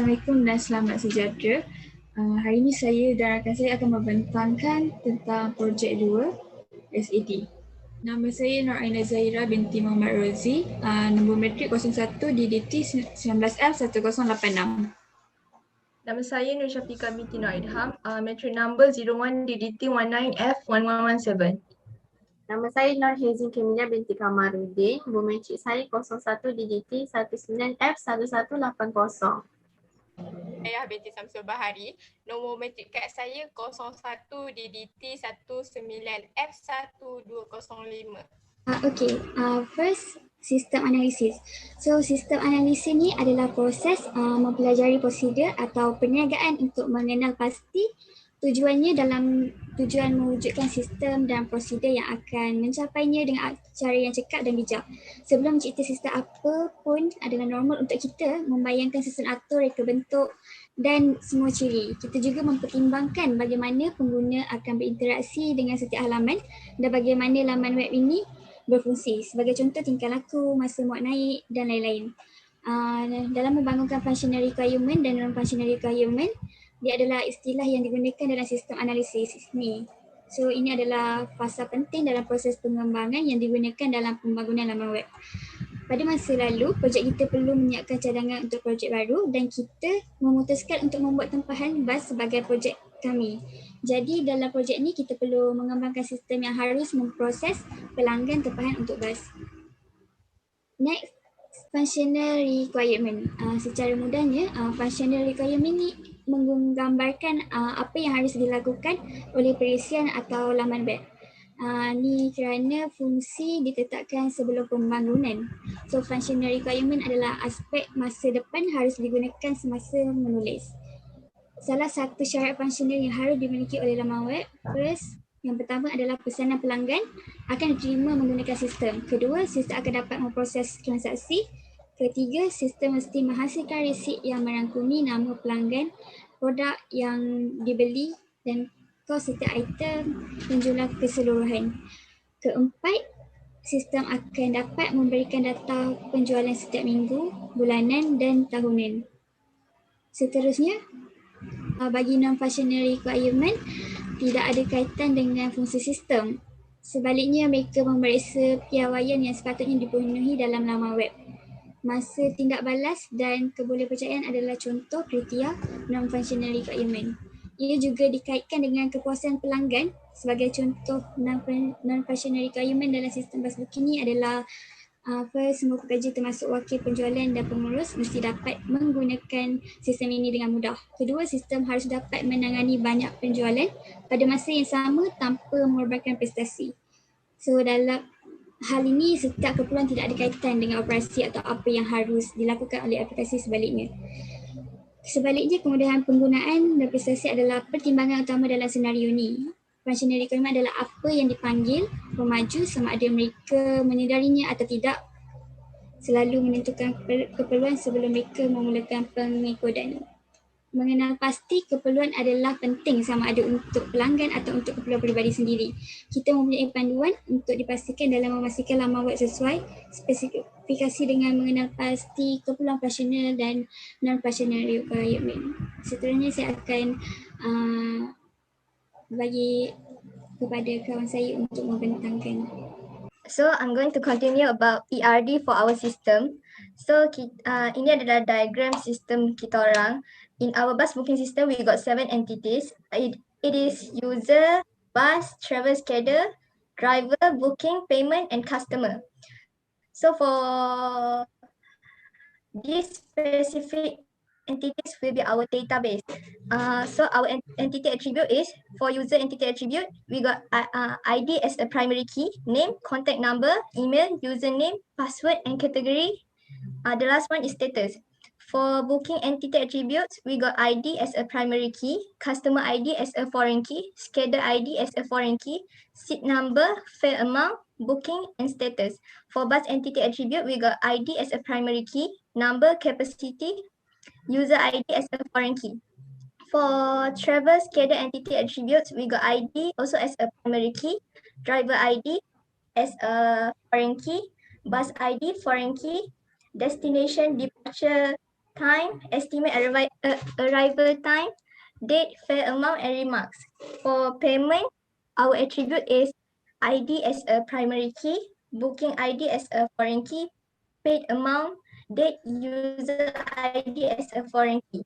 Assalamualaikum dan selamat sejahtera. Hari ini saya dan rakan saya akan membentangkan tentang projek 2 SAD. Nama saya Nur Aina Zahira binti Muhammad Rozi, nombor matrik 01 DDT 19F1086. Nama saya Nur Syafiqah binti Nur Idham, matrik number 01 DDT 19F1117. Nama saya Nur Hezin Kemilia binti Kamarudin, nombor matrik saya 01 DDT 19F1180. Saya binti Samsul Bahari, nombor matrik kad saya 01 DDT 19F1205. First, sistem analisis. So, sistem analisis ni adalah proses mempelajari prosedur atau perniagaan untuk mengenal pasti tujuan mewujudkan sistem dan prosedur yang akan mencapainya dengan cara yang cekap dan bijak. Sebelum mencipta sistem apa pun adalah normal untuk kita membayangkan susun atur, reka bentuk dan semua ciri. Kita juga mempertimbangkan bagaimana pengguna akan berinteraksi dengan setiap halaman dan bagaimana laman web ini berfungsi. Sebagai contoh, tingkah laku, masa muat naik dan lain-lain. Dalam membangunkan functional requirement dan non-functional requirement, dia adalah istilah yang digunakan dalam sistem analisis ni. So, ini adalah fasa penting dalam proses pengembangan yang digunakan dalam pembangunan laman web. Pada masa lalu, projek kita perlu menyiapkan cadangan untuk projek baru dan kita memutuskan untuk membuat tempahan bas sebagai projek kami. Jadi dalam projek ni kita perlu mengembangkan sistem yang harus memproses pelanggan tempahan untuk bas. Next, functional requirement. Secara mudahnya, functional requirement ni menggambarkan apa yang harus dilakukan oleh perisian atau laman web. Ni kerana fungsi ditetapkan sebelum pembangunan. So, functional requirement adalah aspek masa depan harus digunakan semasa menulis. Salah satu syarat fungsional yang harus dimiliki oleh laman web, yang pertama adalah pesanan pelanggan akan diterima menggunakan sistem. Kedua, sistem akan dapat memproses transaksi. Ketiga, sistem mesti menghasilkan resit yang merangkumi nama pelanggan, produk yang dibeli dan kos setiap item dan jumlah keseluruhan. Keempat, sistem akan dapat memberikan data penjualan setiap minggu, bulanan dan tahunan. Seterusnya, bagi non-functional requirement tidak ada kaitan dengan fungsi sistem. Sebaliknya, mereka memeriksa piawaian yang sepatutnya dipenuhi dalam laman web. Masa tindak balas dan kebolehpercayaan adalah contoh kriteria non-functional requirement. Ia juga dikaitkan dengan kepuasan pelanggan. Sebagai contoh non-functional requirement dalam sistem bas booking ni adalah semua pekerja termasuk wakil penjualan dan pengurus mesti dapat menggunakan sistem ini dengan mudah. Kedua, sistem harus dapat menangani banyak penjualan pada masa yang sama tanpa mengorbankan prestasi. So, dalam hal ini, setiap keperluan tidak ada kaitan dengan operasi atau apa yang harus dilakukan oleh aplikasi sebaliknya. Sebaliknya, kemudahan penggunaan dan prestasi adalah pertimbangan utama dalam senario ini. Functional requirement adalah apa yang dipanggil pemaju sama ada mereka menyedarinya atau tidak, selalu menentukan keperluan sebelum mereka memulakan pengekodan. Mengenal pasti keperluan adalah penting sama ada untuk pelanggan atau untuk keperluan peribadi sendiri. Kita mempunyai panduan untuk dipastikan dalam memastikan laman web sesuai spesifikasi dengan mengenal pasti keperluan functional dan non-functional requirement. Seterusnya saya akan bagi kepada kawan saya untuk membentangkan. So, I'm going to continue about ERD for our system. So, ini adalah diagram sistem kita orang. In our bus booking system, we got 7 entities. It is user, bus, travel schedule, driver, booking, payment, and customer. So, for this specific entities will be our database. So our entity attribute is, for user entity attribute, we got ID as a primary key, name, contact number, email, username, password, and category. The last one is status. For booking entity attributes, we got ID as a primary key, customer ID as a foreign key, schedule ID as a foreign key, seat number, fare amount, booking, and status. For bus entity attribute, we got ID as a primary key, number, capacity, user ID as a foreign key. For travel schedule entity attributes, we got ID also as a primary key, driver ID as a foreign key, bus ID foreign key, destination, departure time, estimate arrival time, date, fare amount, and remarks. For payment, our attribute is ID as a primary key, booking ID as a foreign key, paid amount, date, user ID as a foreign key.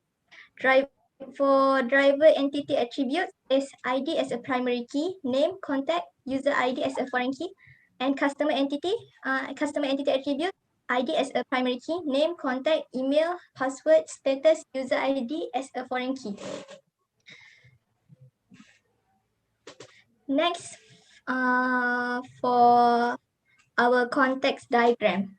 For driver entity attributes is ID as a primary key, name, contact, user ID as a foreign key, and customer entity attribute, ID as a primary key, name, contact, email, password, status, user ID as a foreign key. Next, for our context diagram.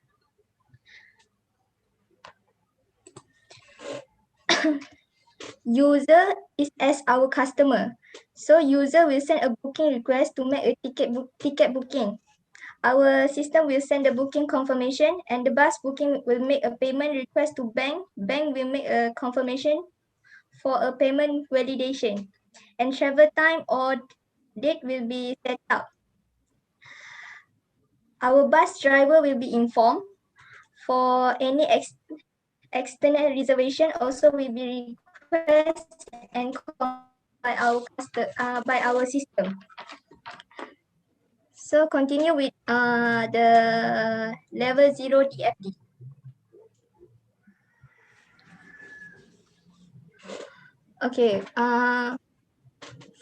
User is as our customer. So user will send a booking request to make a ticket booking. Our system will send the booking confirmation, and the bus booking will make a payment request to bank. Bank will make a confirmation for a payment validation, and travel time or date will be set up. Our bus driver will be informed. For any external reservation also will be requested and by our system. So continue with the level 0 DFD. Okay,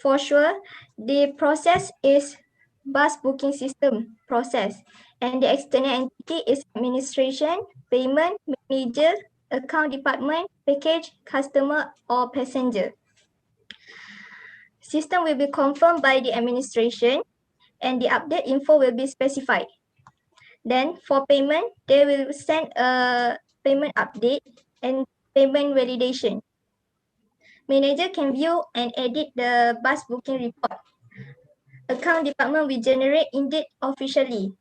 for sure, the process is bus booking system process, and the external entity is administration, payment, manager, account department, package, customer, or passenger. System will be confirmed by the administration, and the update info will be specified. Then for payment, they will send a payment update and payment validation. Manager can view and edit the bus booking report. Account department will generate indate officially.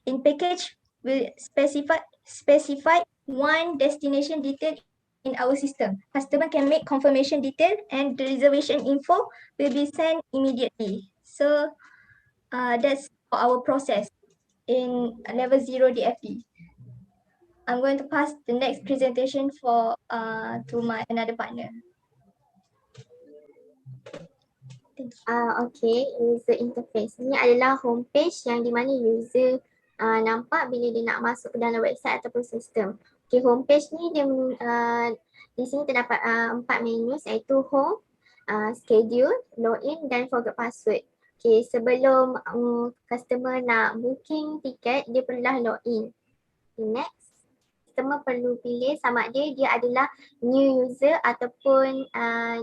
In package, will specify one destination detail in our system. Customer can make confirmation detail, and the reservation info will be sent immediately. So that's for our process in level 0 DFD. I'm going to pass the next presentation to my another partner. Okay, user interface. Ini adalah homepage yang di mana user nampak bila dia nak masuk ke dalam website ataupun sistem. Okay, homepage ni dia di sini terdapat 4 menus iaitu home, schedule, login dan forget password. Okay, sebelum customer nak booking tiket, dia perlulah login. Okay, next. Customer perlu pilih sama ada dia adalah new user ataupun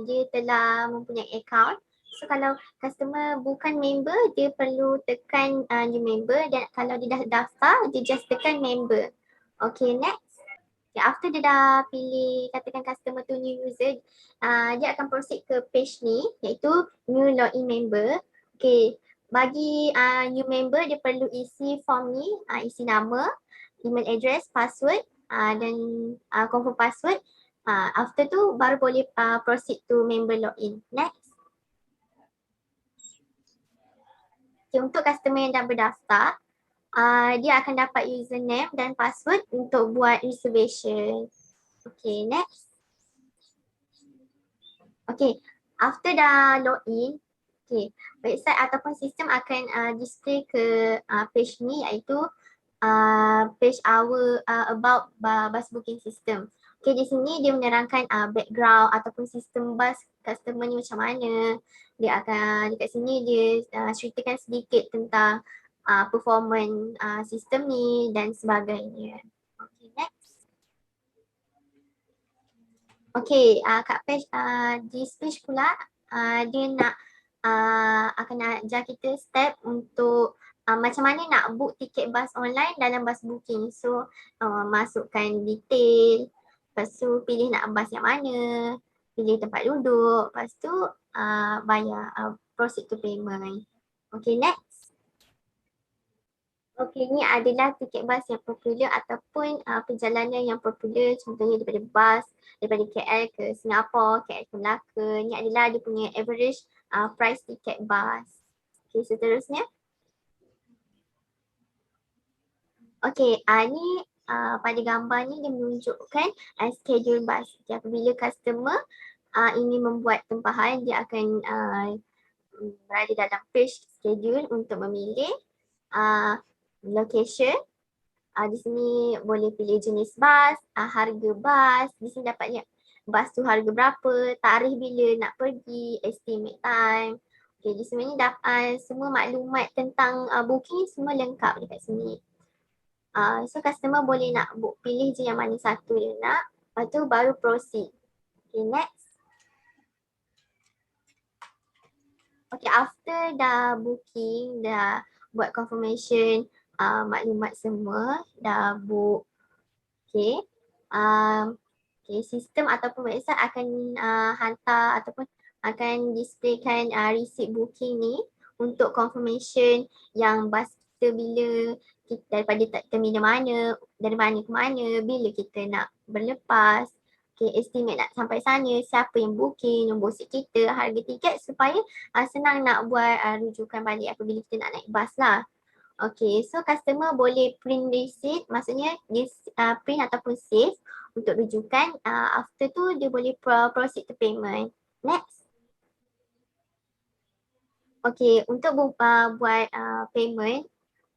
dia telah mempunyai account. So kalau customer bukan member, dia perlu tekan new member, dan kalau dia dah daftar, dia just tekan member. Okay, next. Okay, after dia dah pilih, katakan customer tu new user, dia akan proceed ke page ni iaitu new login member. Okay, bagi new member dia perlu isi form ni, isi nama, email address, password dan confirm password. After tu baru boleh proceed to member login. Next. Okay, untuk customer yang dah berdaftar, dia akan dapat username dan password untuk buat reservation. Okay, next. Okay, after dah login, okay, website ataupun sistem akan display ke page ni iaitu page our about bus booking system. Okay, di sini dia menerangkan background ataupun sistem bus customer ni macam mana. Dia akan dekat sini dia ceritakan sedikit tentang performance sistem ni dan sebagainya. Okay, next. Okay, kat page di page pula dia nak akan ajar kita step untuk macam mana nak book tiket bus online dalam bus booking. So masukkan detail, lepas tu pilih nak bus yang mana, pilih tempat duduk, lepas tu bayar, proceed to payment. Okay, next. Okay, ni adalah tiket bus yang popular ataupun perjalanan yang popular, contohnya daripada KL ke Singapura, KL ke Melaka. Ni adalah dia punya average price tiket bus. Okay, seterusnya. Okay, ni pada gambar ni dia menunjukkan schedule bus. Jadi apabila customer ingin membuat tempahan, dia akan berada dalam page schedule untuk memilih location. Di sini boleh pilih jenis bas, harga bas, di sini dapat lihat bas tu harga berapa, tarikh bila nak pergi, estimate time. Okay, di sini dapat semua maklumat tentang booking semua lengkap dekat sini. So customer boleh nak pilih je yang mana satu dia nak, lepas tu baru proceed. Okay, next. Okay, after dah booking, dah buat confirmation, maklumat semua, dah book. Okay. Okay, sistem ataupun website akan hantar ataupun akan displaykan receipt booking ni untuk confirmation yang bas kita bila kita daripada terminal mana, dari mana ke mana, bila kita nak berlepas, okay, estimate nak sampai sana, siapa yang booking, nombor seat kita, harga tiket supaya senang nak buat rujukan balik apabila kita nak naik bas lah. Okay, so customer boleh print receipt, maksudnya dia print ataupun save untuk rujukan. After tu dia boleh proceed to payment. Next. Okay, untuk buat payment,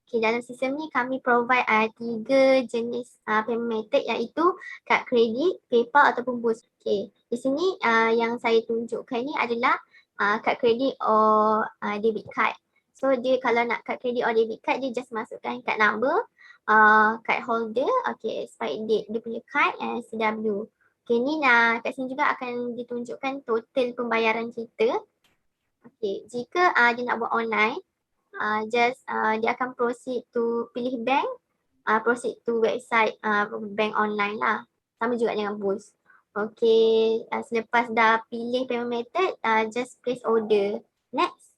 okay, dalam sistem ni kami provide 3 jenis payment method iaitu kad kredit, PayPal ataupun Boost. Okay, di sini yang saya tunjukkan ni adalah kad kredit or debit card. So dia kalau nak kad kredit or debit card, dia just masukkan kad number, card holder, okay, expiry date dia punya card and CW. Okay, ni kat sini juga akan ditunjukkan total pembayaran kita. Okay, jika dia nak buat online, dia akan proceed to pilih bank, proceed to website bank online lah. Sama juga dengan Boost. Okay, selepas dah pilih payment method, just place order. Next.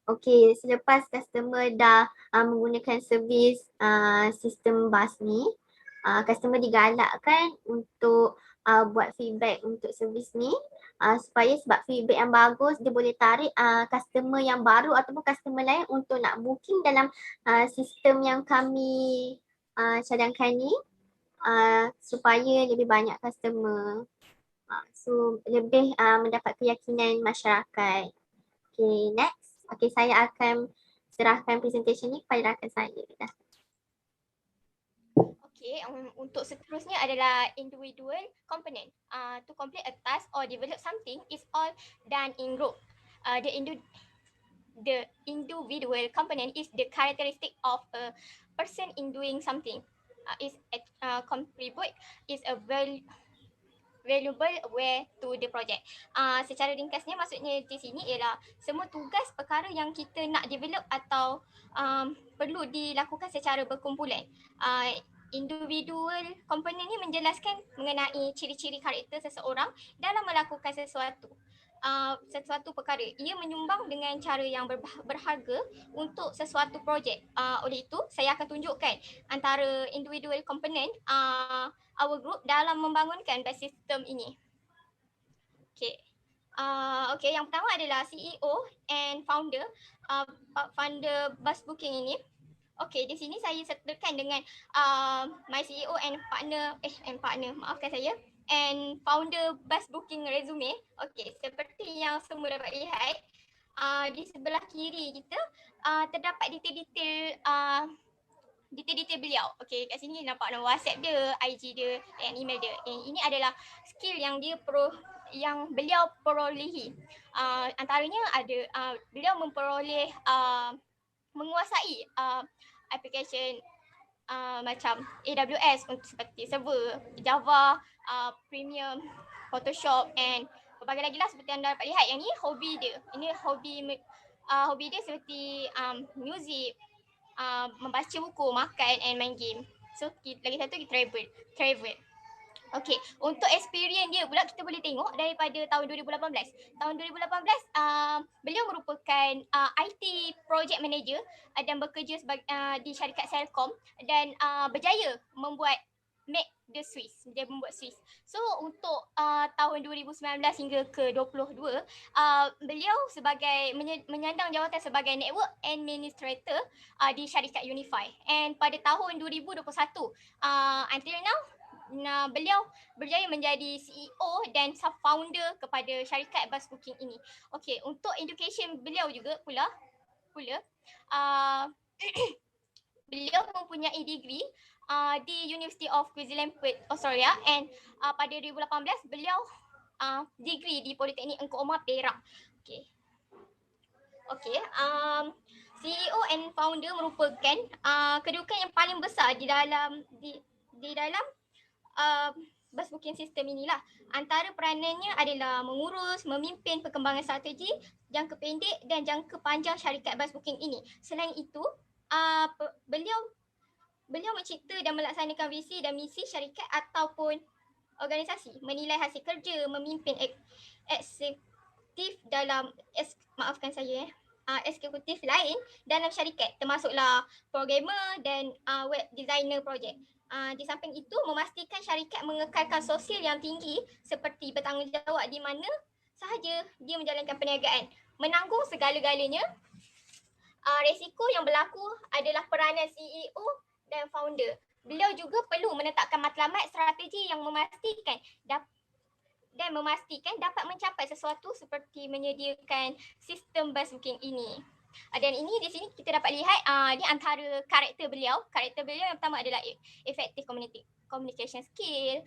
Okay, selepas customer dah menggunakan servis sistem bas ni, customer digalakkan untuk buat feedback untuk servis ni supaya sebab feedback yang bagus dia boleh tarik customer yang baru ataupun customer lain untuk nak booking dalam sistem yang kami cadangkan ni supaya lebih banyak customer. So lebih mendapat keyakinan masyarakat. Okay, next. Okay, saya akan serahkan presentation ni kepada rakan saya. Okay, untuk seterusnya adalah individual component. To complete a task or develop something is all done in group. The individual component is the characteristic of a person in doing something. Contribute is a valuable way to the project. Secara ringkasnya maksudnya di sini ialah semua tugas perkara yang kita nak develop atau perlu dilakukan secara berkumpulan. Individual component ni menjelaskan mengenai ciri-ciri karakter seseorang dalam melakukan sesuatu perkara. Ia menyumbang dengan cara yang berharga untuk sesuatu projek. Oleh itu, saya akan tunjukkan antara individual component our group dalam membangunkan bus system ini. Okay. Okay, yang pertama adalah CEO and founder bus booking ini. Okay, di sini saya sertakan dengan my CEO and partner, maafkan saya, and founder bus booking resume. Okay, seperti yang semua dapat lihat, di sebelah kiri kita terdapat detail beliau. Okay, kat sini nampak nombor WhatsApp dia, IG dia, and email dia. Ini adalah skill yang beliau perolehi. Antaranya ada beliau memperoleh menguasai aplikasi macam AWS untuk seperti server, Java, Premium, Photoshop and berbagai lagi lah seperti anda dapat lihat. Yang ni hobi dia. Ini hobi dia seperti music, membaca buku, makan and main game. So lagi satu travel. Okay, untuk experience dia pula kita boleh tengok daripada tahun 2018. Tahun 2018 beliau merupakan IT project manager dan bekerja di syarikat Celcom dan berjaya membuat make dia membuat Swiss. So untuk tahun 2019 hingga ke 22, beliau sebagai menyandang jawatan sebagai network administrator di syarikat Unify. And pada tahun 2021 until now beliau berjaya menjadi CEO dan founder kepada syarikat bus booking ini. Okey, untuk education beliau juga pula beliau mempunyai degree di University of Queensland, Perth, Australia, and pada 2018 beliau degree di Politeknik Engku Omar, Perak. Okey, CEO and founder merupakan kedudukan yang paling besar di dalam bus booking system inilah. Antara peranannya adalah mengurus, memimpin perkembangan strategi jangka pendek dan jangka panjang syarikat bus booking ini. Selain itu, beliau mencipta dan melaksanakan visi dan misi syarikat ataupun organisasi, menilai hasil kerja, memimpin eksekutif eksekutif lain dalam syarikat, termasuklah programmer dan web designer projek. Di samping itu, memastikan syarikat mengekalkan sosial yang tinggi seperti bertanggungjawab di mana sahaja dia menjalankan perniagaan, menanggung segala-galanya. Resiko yang berlaku adalah peranan CEO dan founder. Beliau juga perlu menetapkan matlamat strategi yang memastikan dapat mencapai sesuatu seperti menyediakan sistem bus booking ini. Dan ini di sini kita dapat lihat di antara karakter beliau. Karakter beliau yang pertama adalah effective communication skill,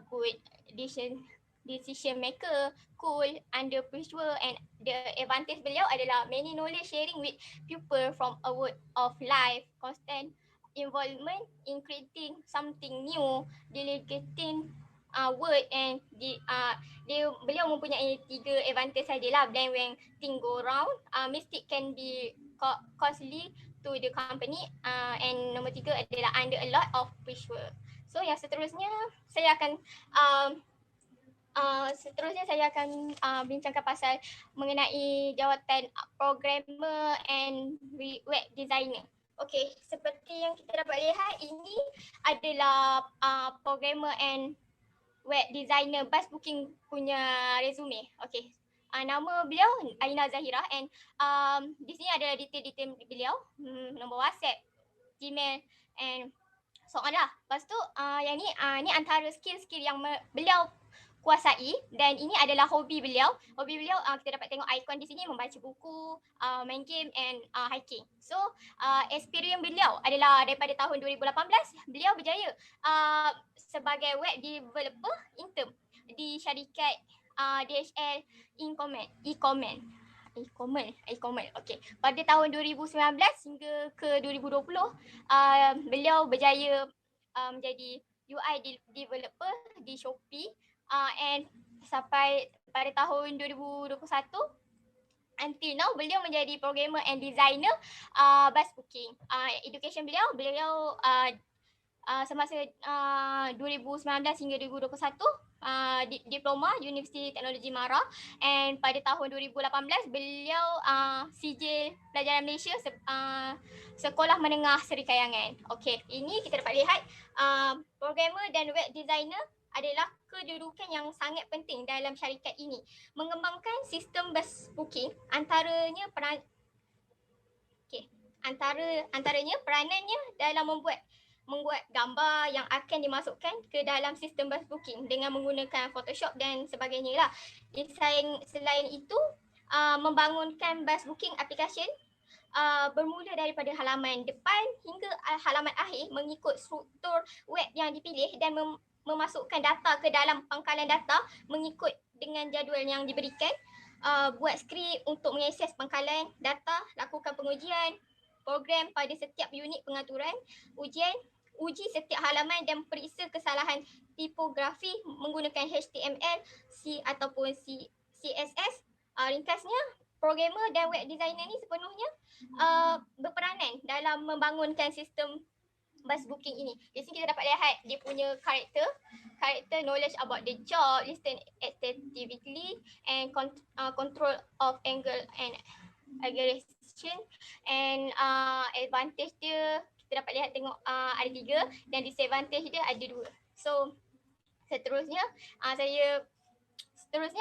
good decision maker, cool, under pressure, and the advantage beliau adalah many knowledge sharing with people from a world of life, constant involvement in creating something new, delegating word, and beliau mempunyai 3 advantage sajalah. Then when things go wrong, mistake can be costly to the company, and nombor 3 adalah under a lot of pressure. So yang seterusnya saya akan bincangkan pasal mengenai jawatan programmer and web designer. Okey, seperti yang kita dapat lihat, ini adalah programmer and web designer bus booking punya resume. Okey, nama beliau Aina Zahira, and di sini ada detail-detail beliau, nombor WhatsApp, Gmail, and so on lah. Lepas tu yang ni antara skill-skill yang beliau kuasai, dan ini adalah hobi beliau. Hobi beliau kita dapat tengok ikon di sini, membaca buku, main game, and hiking. So experience beliau adalah daripada tahun 2018 beliau berjaya sebagai web developer intern di syarikat DHL e-commerce. Okey. Pada tahun 2019 hingga ke 2020 beliau berjaya menjadi UI developer di Shopee, and sampai pada tahun 2021 until now beliau menjadi programmer and designer bus booking. Education beliau semasa 2019 hingga 2021 diploma Universiti Teknologi Mara, and pada tahun 2018 beliau sijil pelajaran Malaysia Sekolah Menengah Seri Kayangan. Okey, ini kita dapat lihat programmer dan web designer adalah kedudukan yang sangat penting dalam syarikat ini. Mengembangkan sistem bus booking antaranya antaranya peranannya dalam membuat gambar yang akan dimasukkan ke dalam sistem bus booking dengan menggunakan Photoshop dan sebagainya lah. Selain itu, membangunkan bus booking application bermula daripada halaman depan hingga halaman akhir mengikut struktur web yang dipilih, dan memasukkan data ke dalam pangkalan data mengikut dengan jadual yang diberikan. Buat skrip untuk mengakses pangkalan data, lakukan pengujian program pada setiap unit pengaturan, uji setiap halaman dan periksa kesalahan tipografi menggunakan HTML, C ataupun CSS. Ringkasnya, programmer dan web designer ni sepenuhnya berperanan dalam membangunkan sistem bus booking ini. Di sini kita dapat lihat dia punya karakter knowledge about the job, listen attentively, and control of angle and aggregation, and advantage dia kita dapat lihat tengok ada 3, dan disadvantage dia ada 2. So seterusnya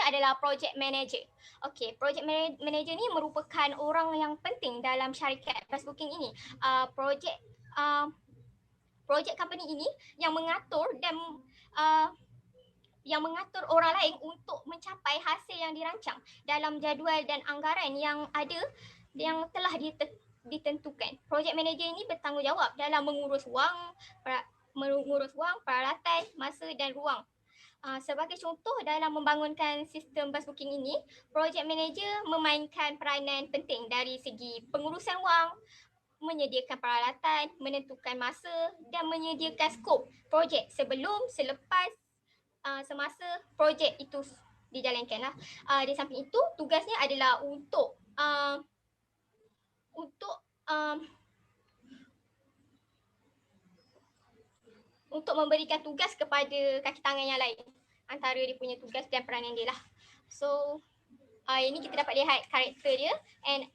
adalah project manager. Okey, project manager ni merupakan orang yang penting dalam syarikat bus booking ini. Project company ini yang mengatur dan yang mengatur orang lain untuk mencapai hasil yang dirancang dalam jadual dan anggaran yang ada yang telah ditentukan. Project manager ini bertanggungjawab dalam mengurus wang, peralatan, masa dan ruang. Sebagai contoh dalam membangunkan sistem bus booking ini, project manager memainkan peranan penting dari segi pengurusan wang, menyediakan peralatan, menentukan masa dan menyediakan skop projek sebelum, selepas, semasa projek itu dijalankan lah. Di samping itu, tugasnya adalah untuk memberikan tugas kepada kaki tangan yang lain. Antara dia punya tugas dan peranan dia lah. So, ini kita dapat lihat karakter dia and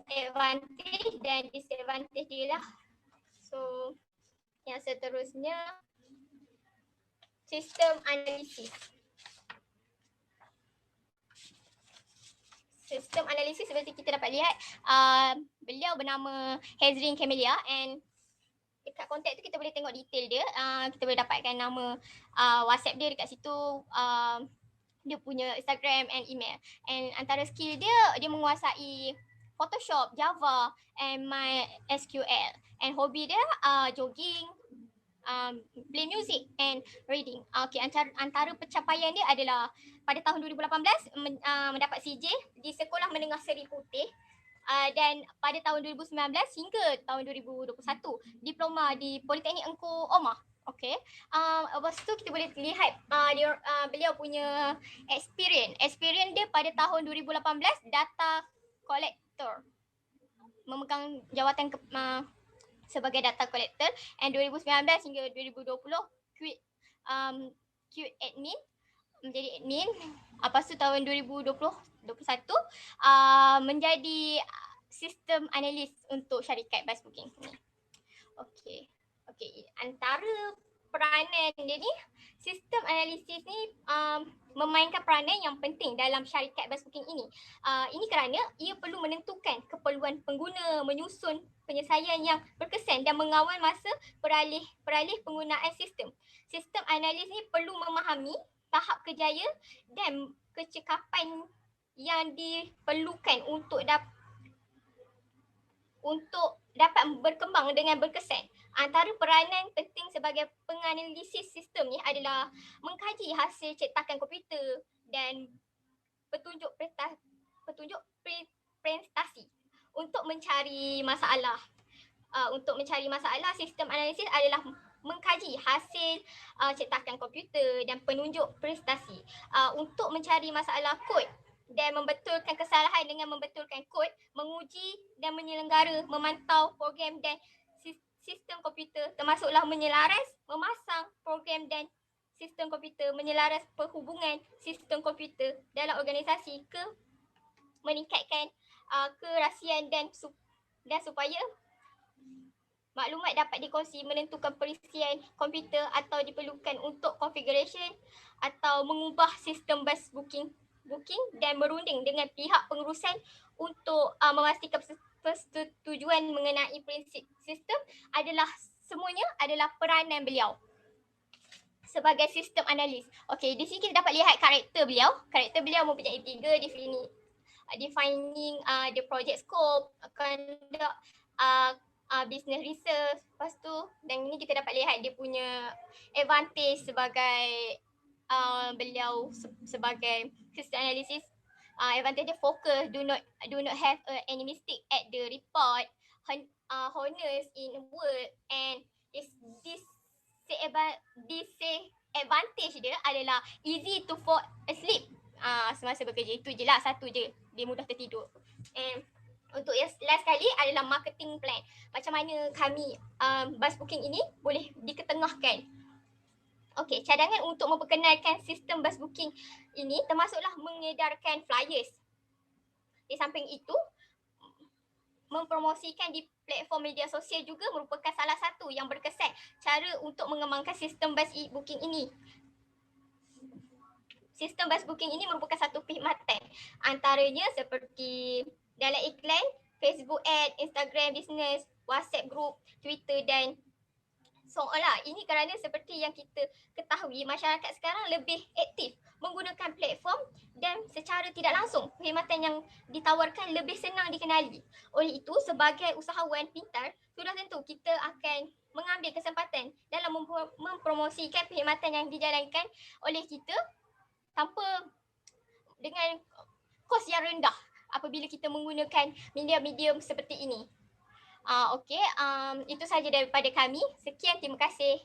advantage dan disadvantage dia lah. So, yang seterusnya sistem analisis. Sistem analisis seperti kita dapat lihat, beliau bernama Hazrin Camelia and dekat kontak tu kita boleh tengok detail dia. Kita boleh dapatkan nama WhatsApp dia dekat situ, dia punya Instagram and email. And antara skill dia menguasai Photoshop, Java and MySQL. And hobi dia jogging, play music and reading. Okay, antara pencapaian dia adalah pada tahun 2018 mendapat CJ di Sekolah Menengah Seri Putih. Dan pada tahun 2019 hingga tahun 2021 diploma di Politeknik Engku Omah. Okay. Lepas tu kita boleh lihat beliau punya experience dia pada tahun 2018 data collector, memegang jawatan sebagai data collector, and 2019 hingga 2020 QA admin, menjadi admin. Lepas tu tahun 2021 menjadi sistem analis untuk syarikat bus booking. Okey. Antara peranan dia ni, sistem analisis ni memainkan peranan yang penting dalam syarikat bus booking ini. Ini kerana ia perlu menentukan keperluan pengguna, menyusun penyelesaian yang berkesan dan mengawal masa peralih penggunaan sistem. Sistem analis ni perlu memahami tahap kerjaya dan kecekapan yang diperlukan untuk dapat berkembang dengan berkesan. Antara peranan penting sebagai penganalisis sistem ni adalah mengkaji hasil cetakan komputer dan petunjuk prestasi untuk mencari masalah. Untuk mencari masalah, sistem analisis adalah mengkaji hasil cetakan komputer dan penunjuk prestasi untuk mencari masalah kod dan membetulkan kesalahan dengan membetulkan kod, menguji dan menyelenggara, memantau program dan sistem komputer, termasuklah menyelaras, memasang program dan sistem komputer, menyelaras perhubungan sistem komputer dalam organisasi meningkatkan kerahsiaan dan supaya maklumat dapat dikongsi, menentukan perisian komputer atau diperlukan untuk configuration atau mengubah sistem bus booking dan berunding dengan pihak pengurusan untuk memastikan persetujuan mengenai prinsip sistem semuanya adalah peranan beliau sebagai sistem analis. Okey, di sini kita dapat lihat karakter beliau. Karakter beliau mempunyai 3 defining the project scope, conduct business research. Lepas tu, dan ini kita dapat lihat dia punya advantage sebagai beliau sebagai system analysis. Advantage dia focus, do not have any mistake at the report, honest in work, and this advantage dia adalah easy to fall asleep semasa bekerja. Itu je lah, satu je, dia mudah tertidur. And untuk yang last kali adalah marketing plan. Macam mana kami bus booking ini boleh diketengahkan. Okey, cadangan untuk memperkenalkan sistem bus booking ini termasuklah mengedarkan flyers. Di samping itu, mempromosikan di platform media sosial juga merupakan salah satu yang berkesan cara untuk mengembangkan sistem bas booking ini. Sistem bas booking ini merupakan satu perkhidmatan antaranya seperti dalam iklan, Facebook ad, Instagram business, WhatsApp group, Twitter dan seolah ini kerana seperti yang kita ketahui masyarakat sekarang lebih aktif menggunakan platform dan secara tidak langsung perkhidmatan yang ditawarkan lebih senang dikenali. Oleh itu sebagai usahawan pintar sudah tentu kita akan mengambil kesempatan dalam mempromosikan perkhidmatan yang dijalankan oleh kita tanpa dengan kos yang rendah apabila kita menggunakan medium-medium seperti ini. Okey, itu sahaja daripada kami. Sekian, terima kasih.